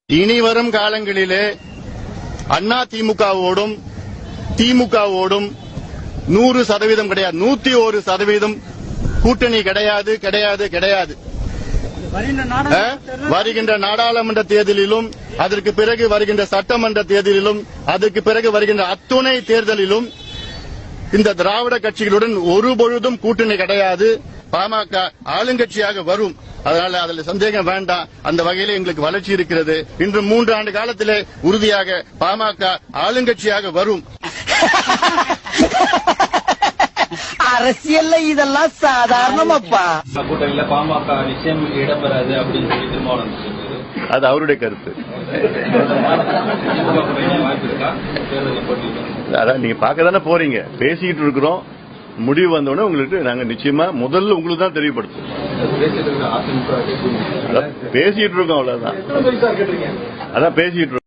இனி வரும் காலங்களிலே அண்ணா திமுகவோடும் திமுகவோடும் 100% கிடையாது, 101% கூட்டணி கிடையாது கிடையாது கிடையாது. வருகின்ற நாடாளுமன்ற தேர்தலிலும் அதற்கு பிறகு வருகின்ற சட்டமன்ற தேர்தலிலும் அதற்கு பிறகு வருகின்ற அத்துணை தேர்தலிலும் இந்த திராவிட கட்சிகளுடன் ஒருபொழுதும் கூட்டணி கிடையாது. பாமக ஆளுங்கட்சியாக வரும். அதனால அதில் சந்தேகம் வேண்டாம். அந்த வகையில் எங்களுக்கு வளர்ச்சி இருக்கிறது. இன்று 3 ஆண்டு காலத்திலே உறுதியாக பாமக ஆளுங்கட்சியாக வரும். அரசியல்ல இதெல்லாம் சாதாரணமாப்பா. கூட்டணியில பாமக நிச்சயம் இடம்பெறாது அப்படின்னு சொல்லி திருமாவளவன் அது அவருடைய கருத்து. அதான் நீங்க பார்க்க தானே போறீங்க. பேசிக்கிட்டு இருக்கிறோம். முடிவு வந்தோடனே உங்களுக்கு நாங்க நிச்சயமா முதல்ல உங்களுக்கு தான் தெரியப்படுத்தும். பேசிட்டு இருக்கோம், அவ்வளவுதான். அதான் பேசிட்டு இருக்கோம்.